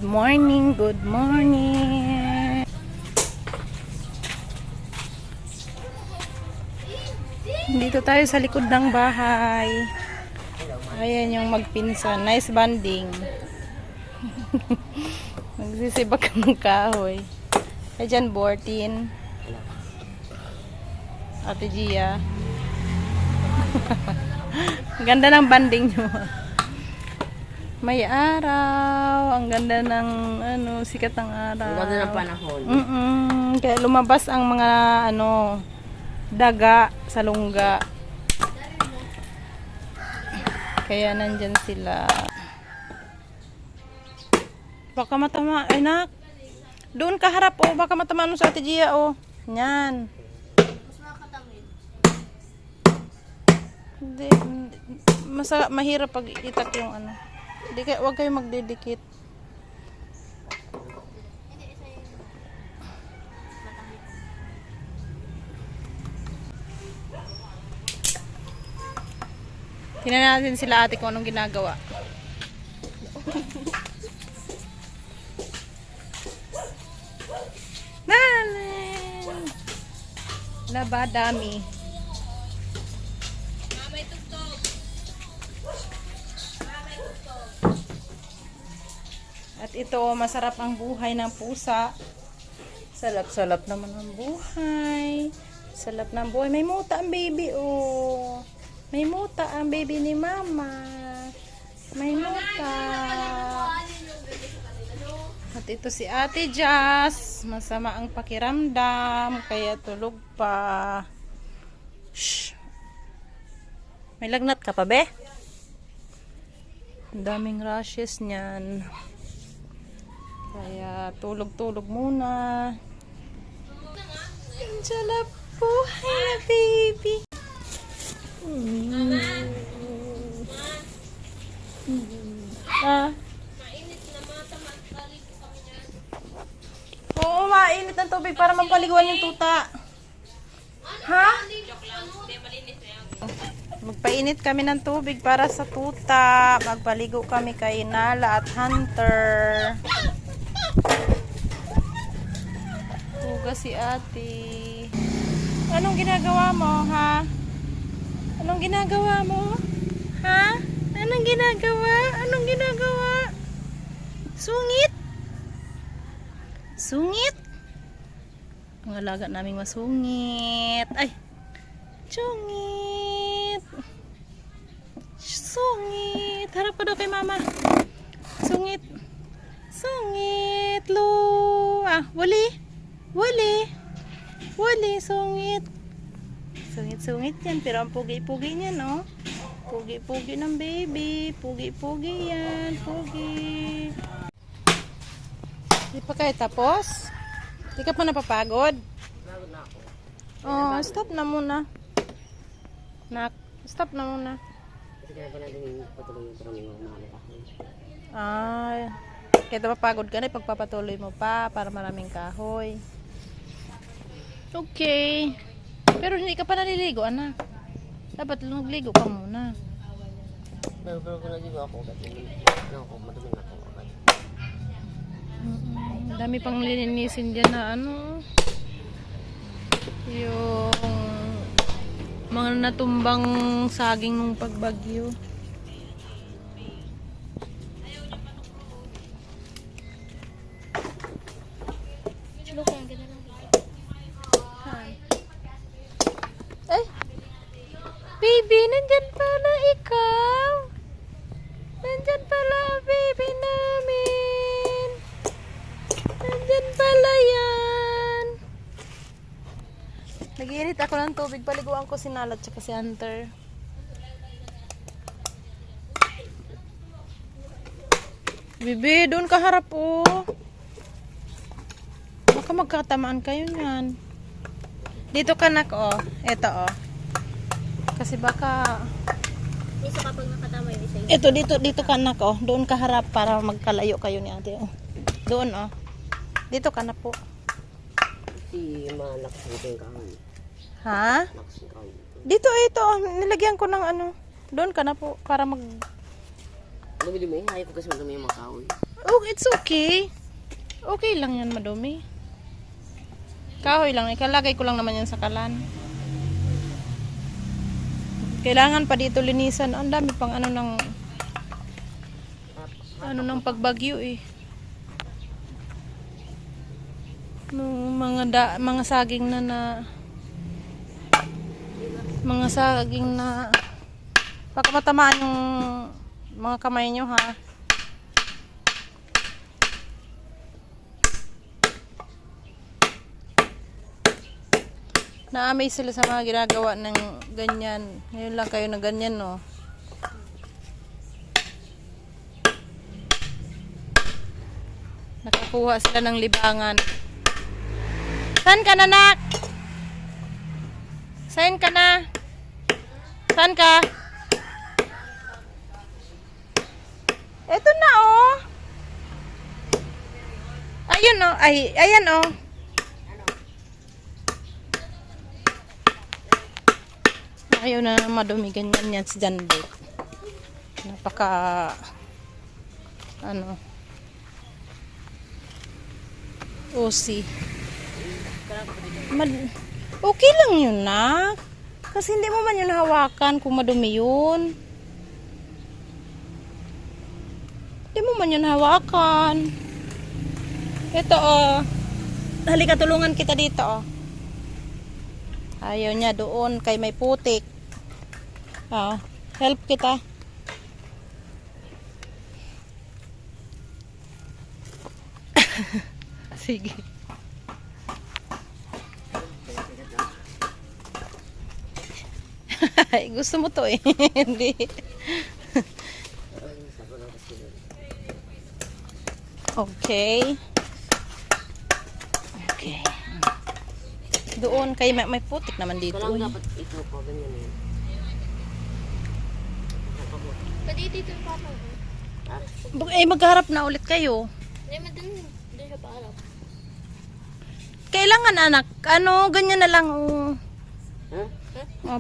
morning, good morning. Dito tayo sa likod ng bahay. Ayan yung magpinsan. Nice banding. Nagsisibak ng kahoy. Ayan, Bortin. Ate Gia. Ganda ng banding nyo. May araw. Ang ganda ng sikat ng araw. Ang ganda ng panahon. Kaya lumabas ang mga daga sa lungga. Kaya nandyan sila. Baka matama, anak. Doon ka harap, baka matamaan mo sa Ate Gia, Yan. Mas makakatamid. Hindi, mahirap pag itak yung Hindi kayo, wag kayo magdidikit. Tingnan natin sila ate kung anong ginagawa. Nalin! Labadami. Mamay tugtog. Mamay tugtog. At ito, masarap ang buhay ng pusa. Salap-salap naman ang buhay. Salap ng buhay. May muta ang baby, May muta ang baby ni mama. May muta. At ito si Ate Jazz. Masama ang pakiramdam. Kaya tulog pa. Shh. May lagnat ka pa, be? Ang daming rashes niyan. Kaya tulog-tulog muna. Salap buhay na baby. Mainit na mata, magkalig kami dyan. Oo, mainit ang tubig para mapaliguan yung tuta. Ha? Joke lang. Hindi, malinis na yan. Magpainit kami ng tubig para sa tuta. Magpaligo kami kay Nala at Hunter. Huga si ate. Anong ginagawa mo, ha? Anong ginagawa mo? Ha? Anong ginagawa? Anong ginagawa? Sungit? Sungit? Ang alaga naming masungit. Ay! Sungit! Sungit! Harap ka daw kay mama. Sungit! Sungit! Wali! Wali! Wali! Sungit! Sungit-sungit yan. Pero ang pugi-pugi niyan, Pugi-pugi ng baby. Pugi-pugi yan. Pugi. Di pa kayo tapos? Di ka pa napapagod? Pagod na ako. Stop na muna. Nak, stop na muna. Kasi kaya pa natin patuloy yung parang yung mga kahoy. Ay, kaya napapagod ka na, pagpapatuloy mo pa para maraming kahoy. Okay. Pero hindi ka pa naliligo, anak. Dapat nagligo ka muna. Pero kung naligo ako, madumi na ako. Dami pang lilinisin dyan na yung mga natumbang saging nung pagbagyo. Ay! Baby, nandyan pala ikaw! Nandyan pala baby namin! Nandyan pala yan! Nag-iinit ako ng tubig. Paliguan ko si Nala at si Hunter. Bibi, doon ka harap Baka magkatamaan kayo niyan. Dito ka nak Eto Kasi baka Isa kapag nakatama yung isa Ito dito ka nak Doon ka harap para magkalayo kayo ni ate Doon Dito ka na po. Si malakas yung kahoy. Ha? Malakas yung kahoy. Dito ito nilagyan ko ng Doon ka na po para mag Ano ba yung ayaw ko kasi madumi yung mga kahoy. Oh, it's okay. Okay lang yan, madumi. Kahoy lang. Ikalagay ko lang naman yan sa kalan. Kailangan pa dito linisan. Ang dami pang ano ng pagbagyo eh. No, mga saging na baka matamaan yung mga kamay nyo ha. Na-amaze sila sa mga ginagawa ng ganyan. Ngayon lang kayo na ganyan, no? Nakakuha sila ng libangan. Saan ka na, nak? Saan ka na? Saan ka? Eto na, oh. Ayun, oh. Ayan, oh. Ayaw na madumi ganyan yan si John Boy. Napaka OC. Okay lang yun, nak. Kasi hindi mo man yun hawakan kung madumi yun. Hindi mo man yun hawakan. Ito, oh. Halika, tulungan kita dito, oh. Ayaw niya doon kay may putik. Help kita. Sige. Gusto mo to eh. Hindi. Okay. Okay. Doon kay may putik naman dito. Walang dapat ito po, ganyan yun. Pwede dito yung papa mo. Magharap na ulit kayo. Hindi, madun siya paharap. Kailangan, anak. Ganyan na lang. Huh?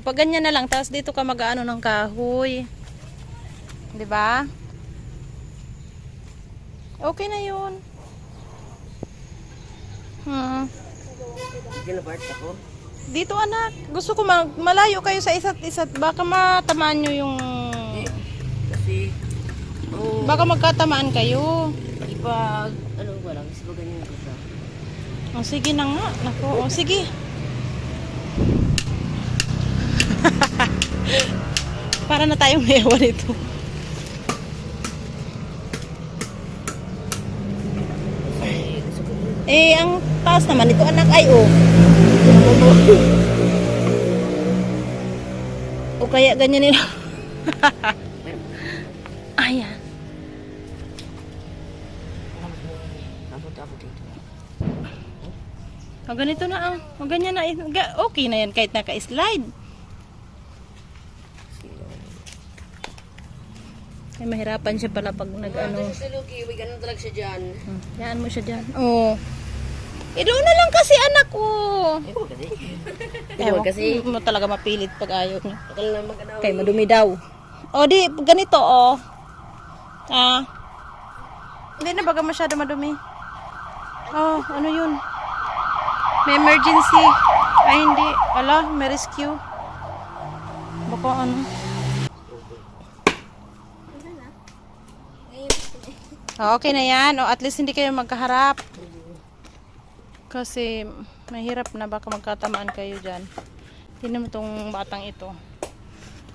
Pag ganyan na lang. Tapos dito ka mag-ano ng kahoy. Diba? Okay na yun. Ginabart ako. Dito, anak. Gusto ko malayo kayo sa isa't isa't. Baka matamaan nyo yung... Kasi, Baka magkatamaan kayo. ipag, lang, is ba ganyan ko siya? Sige na nga. Naku, sige. Para na tayong ewan ito. Ang taas naman ito, anak, ay, oh. O kaya ganyan nila. Ayan. Abot dito. Ganito na, ganyan na. Okay na yan kahit naka-slide. Ay, mahirapan siya pala pag nag-ano. Si Lucky, may ganun talaga siya dyan. Yaan mo siya dyan. Oo. Doon na lang kasi, anak, oh. Kasi Mo talaga mapilit pag ayaw niya. akala lang mag-anaw. Kay madumi daw. Di, ganito, oh. Hindi na baga masyado madumi. Ano yun? May emergency. Ay, hindi. Ala, may rescue. Baka ano. Okay na yan. At least hindi kayo magkaharap. Kasi mahirap na baka magkatamaan kayo dyan. Tingnan mo tong batang ito.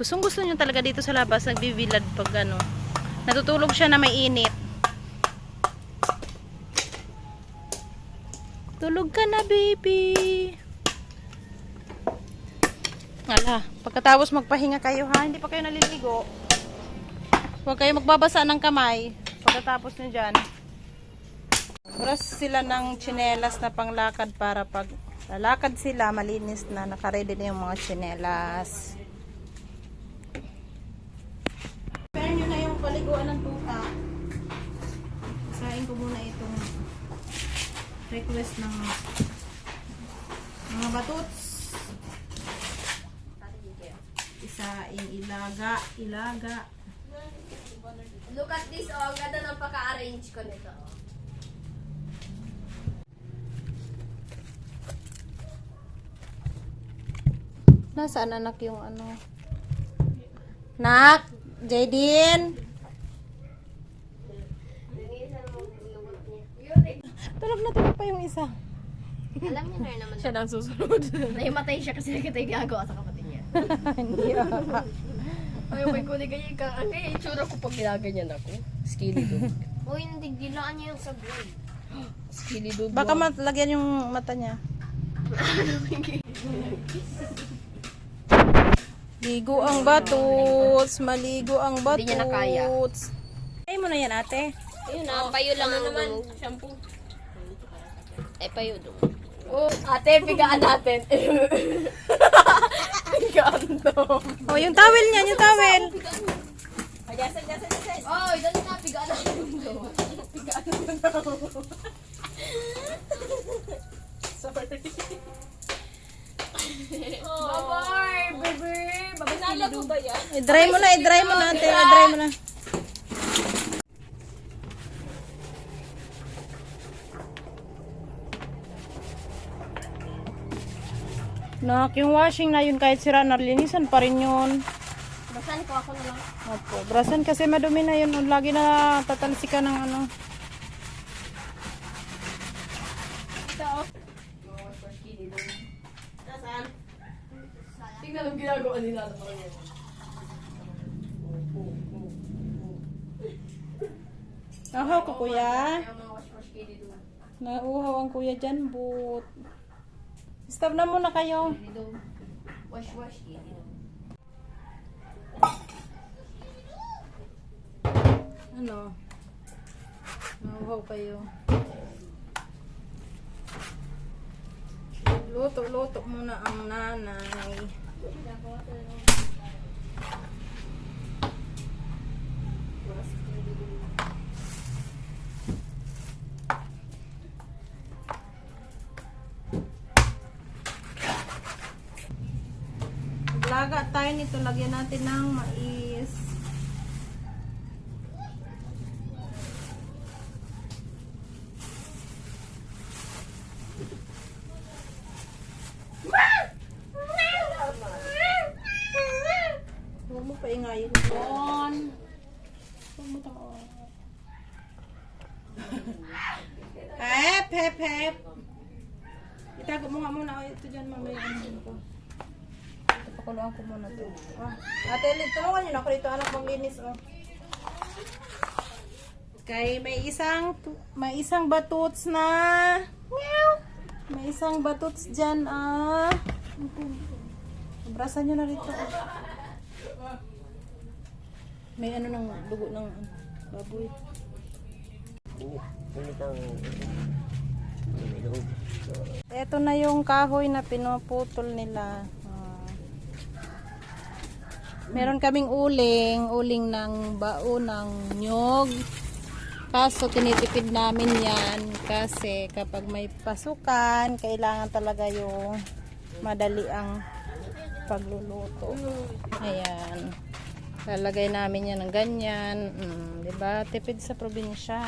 Gustong gusto niya talaga dito sa labas. Nagbibilad pag ano. Natutulog siya na may init. Tulog ka na, baby. Ala, pagkatapos magpahinga kayo ha. Hindi pa kayo naliligo. Huwag kayo magbabasa ng kamay. Pagkatapos nyo dyan. Oras sila ng tsinelas na panglakad para pag lalakad sila, malinis na, nakaredy na yung mga tsinelas. Prepare nyo na yung paliguan ng tuta. Isahin ko muna itong request ng mga batuts. Isain, ilaga. Look at this, oh. Ang ganda ng paka-arrange ko nito. Nasaan anak yung ano? Nak! Jaydin! Tulog pa yung isa. Alam niya na rin naman. Siya nang susunod. Nahimatay siya kasi nakita yung ginagawa sa kapatid niya. Hindi Ay, may kulit ganyan ka. Ang kaya itsura ko pag ginaganyan ako. Skinny dog. Uy, nagdilaan niya yung sagoy. Skinny dog. Baka matlagyan yung mata niya. Ligo ang batuts. Maligo ang batuts. Hindi niya na kaya. Ay mo na yan, ate. Ayun na, payo lang ang naman. Shampoo. Ay, payo dong. Oh, ate, pigaan natin. Pigaan to. Oh, yung towel niya, yung towel. Oh, dali na, pigaan natin. Pigaan natin. Sorry. Bye-bye, baby. Babasala ko ba yan? I-dry mo na, i-dry mo na, ate. I-dry mo na. Nak, yung washing na yun kahit sira na linisan pa rin yun. Basahin ko ako na lang. Opo, brasan kasi madumi na yun. Lagi na tatalsikan ng ano. Ito, oh. Nasaan? Tingnan ang ginagawa nila. Nahaw ka, kuya. Yung mga wash-wash kitty doon. Nauhaw ang kuya dyan, but. Stop na muna kayo. Wash-wash kitty doon. Ano? Nauhaw kayo. Luto muna ang nanay. Maglaga tayo nito. Lagyan natin ng mais. Huwag mo paingayin doon. Huwag mo tao. Hep, hep, hep. Itago mo nga muna. Ito dyan mamaya. Pakuluan ko muna ito. Ate Elid, tulungan niyo na ako dito. Anak maglinis. Oh. Okay, may isang batuts na. Meow. May isang batuts dyan. Abrasan nyo na rito. May ano ng dugo ng baboy. Ito na yung kahoy na pinuputol nila. Meron kaming uling ng baon ng nyog. Kaso tinitipid namin yan kasi kapag may pasukan, kailangan talaga yung madali ang pagluluto. Ayan. Lalagay namin yan ng ganyan. Diba? Tipid sa probinsya.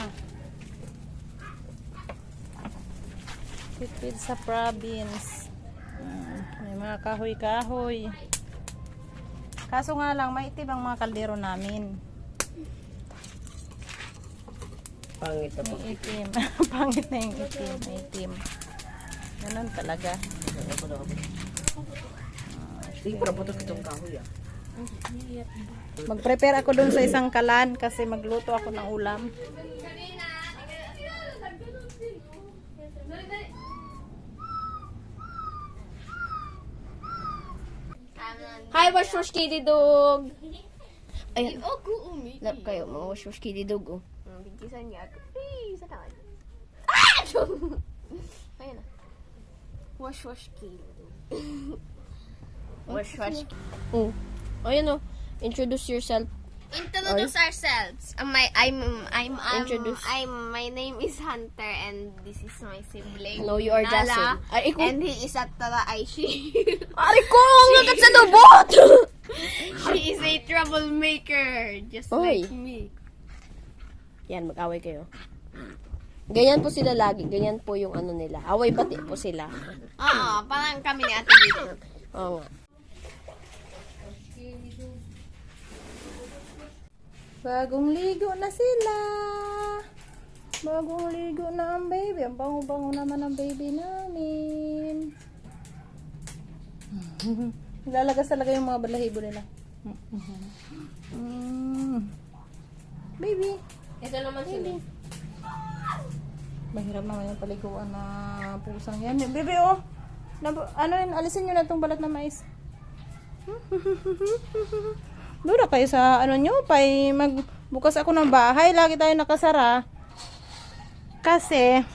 Tipid sa province. May mga kahoy-kahoy. Kaso nga lang, maitim ang mga kaldero namin. Pangit na po. Itim. Pangit na yung itim. Itim. Ganun talaga. Sige, para putos kitong kahoy ah. Mag-prepare ako dun sa isang kalan kasi magluto ako ng ulam. Hi, wash-wash kitty dog! Ay, lap kayo, mga wash-wash kitty dog, oh. Bigkisan niya ako. Ay, sa tangan. Ah! Ayun na. Wash-wash kitty dog. Wash-wash kitty. Oh. Ayun, oh. Introduce yourself. Introduce ourselves. My name is Hunter and this is my sibling. No, you are Nala, Jason. Ay, and he is at Tara Aishi. Ari ko! Ang lagat sa dubot! She is a troublemaker, just Oy. like me. Yan, mag-away kayo. Ganyan po sila lagi. Ganyan po yung ano nila. Away pati po sila. Oo, parang kami ni Ate Dito. Oo nga. Bagong ligo na sila. Bagong ligo na ang baby. Ang bango-bango naman ang baby namin. Lalagas talaga yung mga balahibo nila. Baby. Ito naman sila. Mahirap naman yung paliguan na pusang yan. Baby, oh. Ano yun? Alisin nyo na itong balat na mais. Dura kayo sa ano nyo. Magbukas ako ng bahay. Lagi tayo nakasara. Kasi,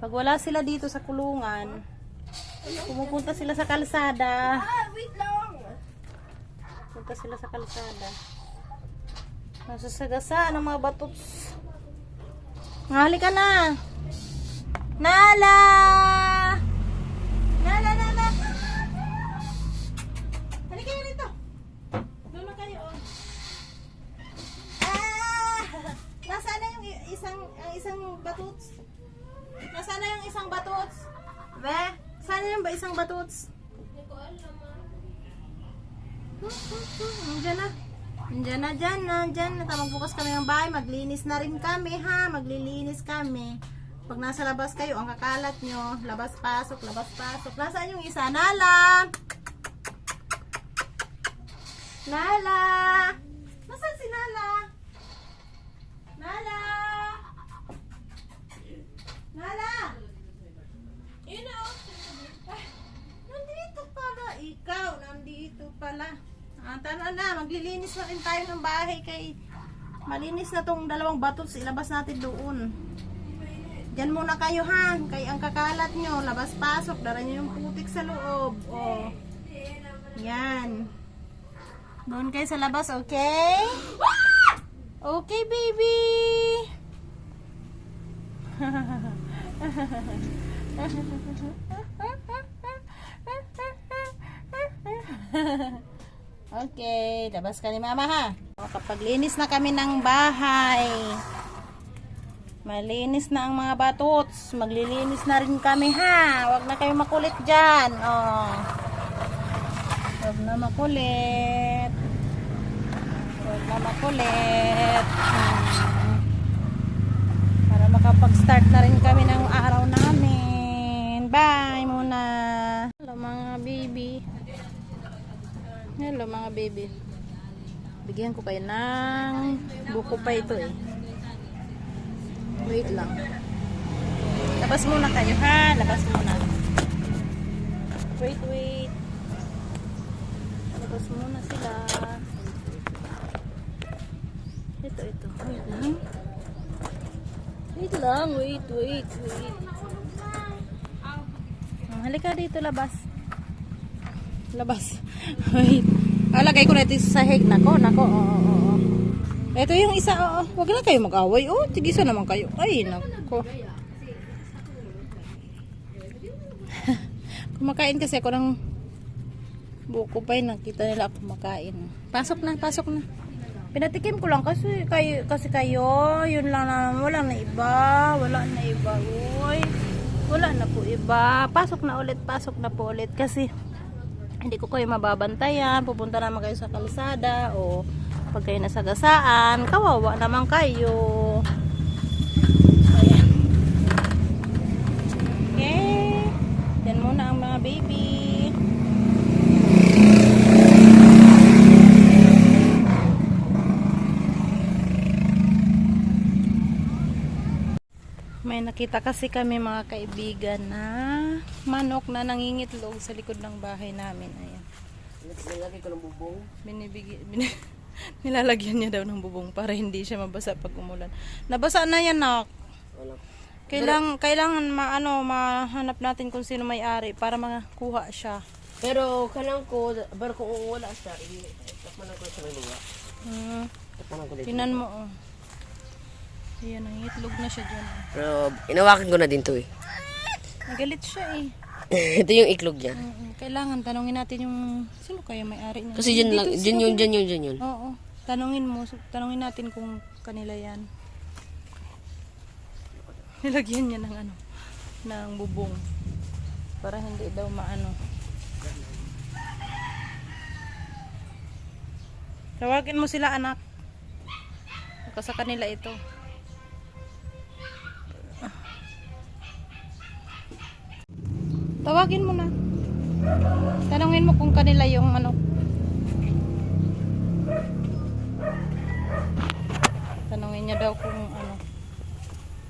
pag wala sila dito sa kulungan, pumupunta sila sa kalsada. Wait lang! Punta sila sa kalsada. Nasasagasa ng mga batots. Halika na. Nala! Nala, Nala! Halika na dito. Doon na kayo, oh. Nasaan na yung isang batots? Nasaan na yung isang batots? Be? Saan na yung isang batots? Diyan na. Diyan na. Magbukas kami ng bahay. Maglinis na rin kami, ha? Maglilinis kami. Pag nasa labas kayo, ang kakalat nyo. Labas-pasok, labas-pasok. Nasaan yung isa? Nala! Nala! Nasaan si Nala? Nala! Nala! Yun na, oh. Nandito pala. Ikaw, nandito pala. Tara na, maglilinis na rin tayo ng bahay kay malinis na tong dalawang batots, ilabas natin doon. Diyan muna kayo, ha, kay ang kakalat nyo, labas-pasok, dara nyo yung putik sa loob. Oh. Yan. Doon kayo sa labas, okay? Okay, baby. Okay, labas ka ni mama, ha. Kapag linis na kami ng bahay, malinis na ang mga batots, maglilinis na rin kami, ha. Huwag na kayo makulit dyan. Oh. Huwag na makulit. Huwag na makulit. Para makapag-start na rin kami ng araw namin. Bye muna. Hello mga baby. Hello mga baby. Bigyan ko kayo ng buko pa ito eh. Wait lang. Labas muna kayo, ha. Labas muna. Wait. Labas muna sila. Ito. Wait lang. Wait. Halika dito, labas. Wait. Lagay ko na ito sa sahig. Nako. Oo. Ito yung isa. Oo. Huwag na kayo mag-away. Oh, tigisa naman kayo. Ay, nako. Kumakain kasi ako ng buko pa yun. Nakita nila ako kumakain. Pasok na. Pinatikim ko lang kasi kayo. Yun lang na. Wala na iba. Uy. Wala na po iba. Pasok na po ulit. Kasi hindi ko kayo mababantayan. Pupunta naman kayo sa kalsada. O pag kayo nasagasaan, kawawa naman kayo. Ayan. Okay. Yan muna ang mga baby. May nakita kasi kami mga kaibigan na manok na nangingitlog sa likod ng bahay namin. Ayan. Nilagay ko ng bubong. Nilalagyan niya daw ng bubong para hindi siya mabasa pag umulan. Nabasa na yan, nak. Wala. Kailangan mahanap natin kung sino may-ari para makuha siya. Pero kung wala siya, takmanan ko sa may luwa. Takmanan ko dito. Tinan mo, oh. Ayan, nangitlog na siya dyan. Oh. Pero inawakan ko na din to eh. Nagalit siya eh. Ito yung iklog niya. Kailangan tanungin natin yung sino kaya may-ari niya. Kasi dyan lang, dyan yun. Oo. Tanungin natin kung kanila yan. Nilagyan niya ng ano, ng bubong. Para hindi daw maano. Tawagin mo sila, anak. Baka sa kanila ito. Tawagin mo na. Tanungin mo kung kanila yung manok. Tanungin niya daw kung ano,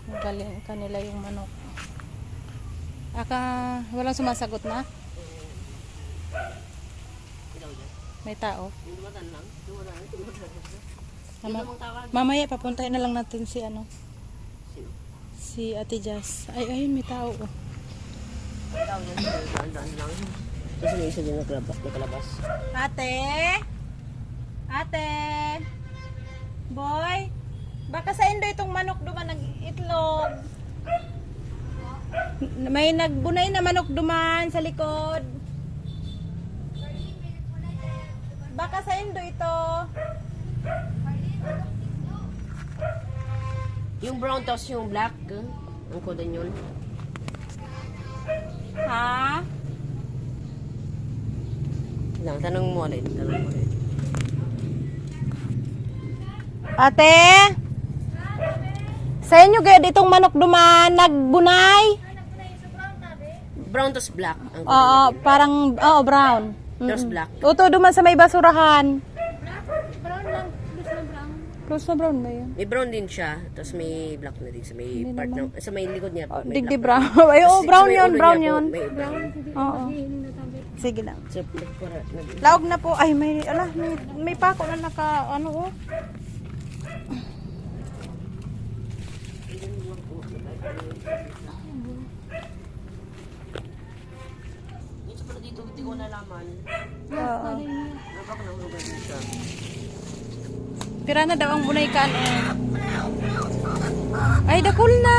kung kanila yung manok. Walang sumasagot na? May tao? Mamaya papuntahin na lang natin si ano. Si Ate Jazz. Ayun, may tao. Oh. Kasi may isa dyan nakalabas. Ate? Ate? Boy? Baka sa indo itong manok duman nag-itlog. May nagbunay na manok duman sa likod. Baka sa indo ito. Yung brown tapos yung black, ang kodan yun. Ha? Tanong mo ulit. Ate? Sa inyo gaya ditong manok duman nagbunay? Brown tapos black. Ang Oo, parang brown. Tapos black. Uto duman sa may basurahan. Brown lang, close na brown ba yun? May brown din siya, tapos may black na din sa may part ng, sa may likod niya. May Digdi black. brown. Ay, Tapos brown sa may yun, ulo brown niya po, yun. May brown. Oo. Sige lang. So, para, Laog na po. Ay, may pako na naka, ano oh. Dito pala dito, hindi ko nalaman. Oo. Baka nahulugan din siya. Pira na daw ang bunay kan eh. Ay, dakul na!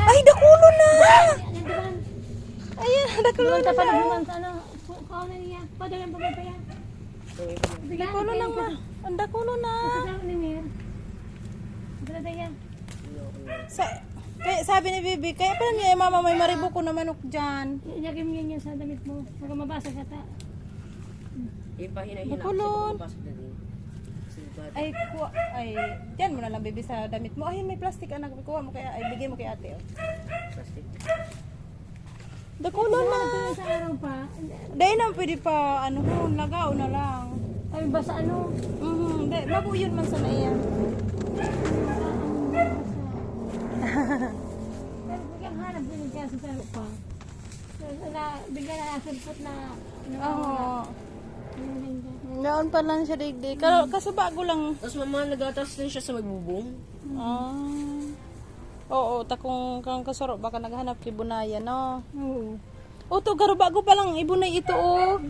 Ay, dakulo na! Ayan, dakulo na. Dakulo na ma. Ang dakulo na. Kaya sabi ni Bibi, kaya pala niya, mama, may maribuko na manok dyan. Ilagay mo yan sa damit mo. Huwag mabasag ata. Hinahinap Bakulon. siya, papasok na din. Ay, dyan mo na lang, Bibi, sa damit mo. Ay, may plastic, anak. Kuha mo kaya, ay, bigay mo kay ate, oh. Plastic. Dakulo na. Sa araw pa. Dahil na pwede pa, ano, lagaw na lang. Ay, basta ano. Bago yun man sa naiyan. Pero biglang hanap din kaya sa araw pa. Bigla na nasulpot na. Oo. Noon pa lang siya digdig. Kaso bago lang. Tapos mama, nagatas din siya sa magbubong. Oo, takong kang kasaro. Baka naghanap kay Bunaya, no? Oo. O, to, garo bago pa lang ibunay ito, oh.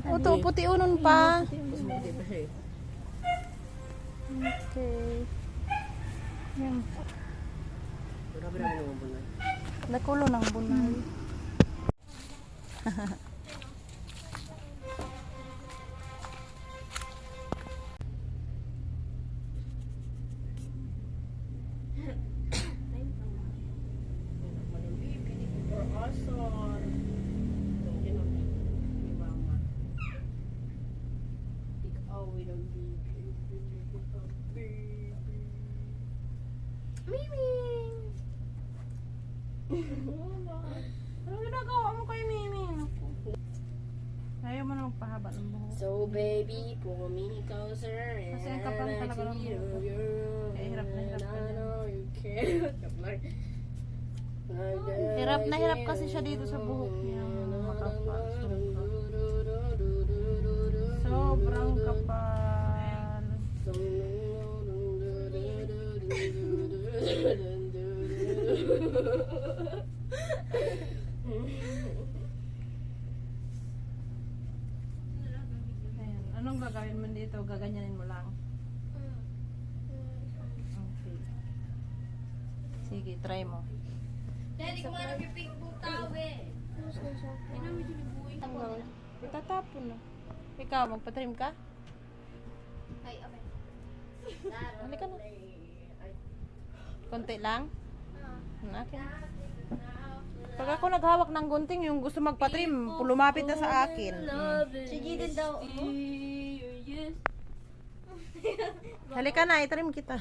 O, to, puti unon pa. Tapos hindi pa siya eh. Okay. Yan. Marami namin naman bunay. Nakulo ng bunay. Ano ginagawa mo kay Mimi? Ayaw mo na magpahaba ng buhok. So baby, pull me closer and Kasi ang kapal talaga ng buhok. Kaya hirap na hirap ka dyan. Hirap kasi siya dito sa buhok niya. Makapal. Sobrang kapal. Ayan. Anong gagawin mo dito? Gaganyanin mo lang. Okay. Sige, try mo. Daddy, kung ano yung pink book tao eh. Itatapon na. Ikaw, magpatrim ka? Ay, okay. Halika na. Konti lang? Akin. Pag ako naghawak ng gunting, yung gusto magpatrim, lumapit na sa akin. Sige din daw. Halika na, itrim kita.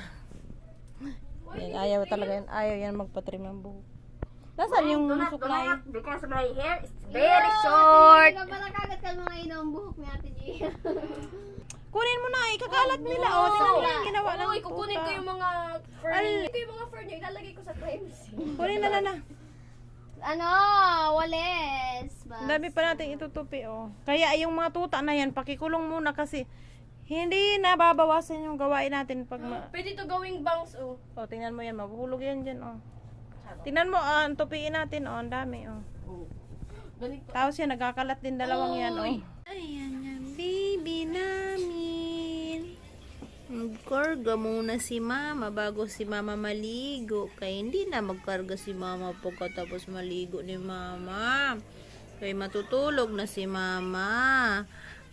Yan, ayaw talaga yan. Ayaw yan magpatrim ng buhok. Nasaan yung supply? Because my hair is very short. Hindi ka pala kagat ka mga inong buhok ni Ate Gia. Kunin mo na, ikakalat nila. O, tingnan mo yung ginawa ng Uy, kukunin ko yung mga fur. Ito yung mga fur niya, ilalagay ko sa frames. Kunin na. Ano? Wales. Ang dami pa natin itutupi, oh. Kaya yung mga tuta na yan, pakikulong muna kasi hindi nababawasan yung gawain natin pag Pwede to gawing bangs, oh. Oh, tingnan mo yan, mahuhulog yan dyan, oh. Tingnan mo, ang tupiin natin, oh, ang dami, oh. Ganito. Tapos yan, nagkakalat din dalawang yan, oh. Ayan yan, baby namin. Magkarga muna si mama bago si mama maligo. Kaya hindi na magkarga si mama pagkatapos maligo ni mama. Kaya matutulog na si mama.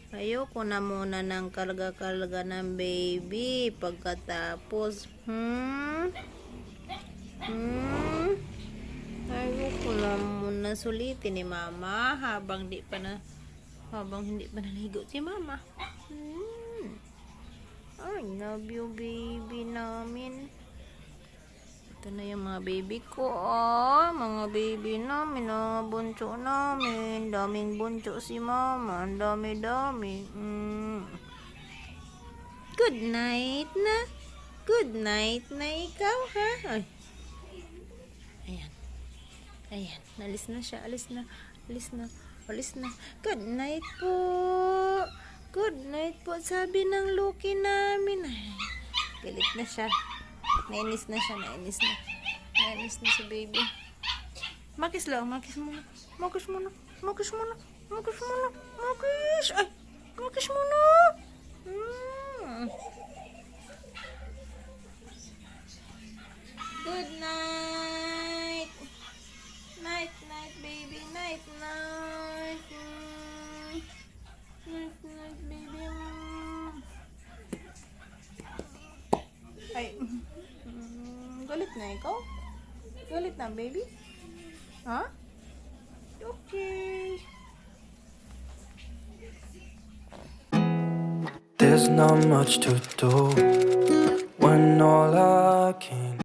Ayoko na muna ng karga-karga ng baby pagkatapos. Ayoko na muna sulitin ni mama habang hindi pa naligo si mama. I love you, baby namin. Ito na yung mga baby ko, oh. Mga baby namin, oh. Bunso namin. Daming bunso si mama. Ang dami-dami. Good night na. Good night na ikaw, ha? Ay. Ayan. Alis na siya. Alis na. Good night po. Good night po, sabi ng Lucky namin. Ay, galit na siya. Nainis na si baby. Makis lang, makis muna. Ay, makis muna. Good night. Night, baby. Night. Night, baby. Ay, galit na ikaw? Galit na, baby? Ha? Okay. There's not much to do when all I can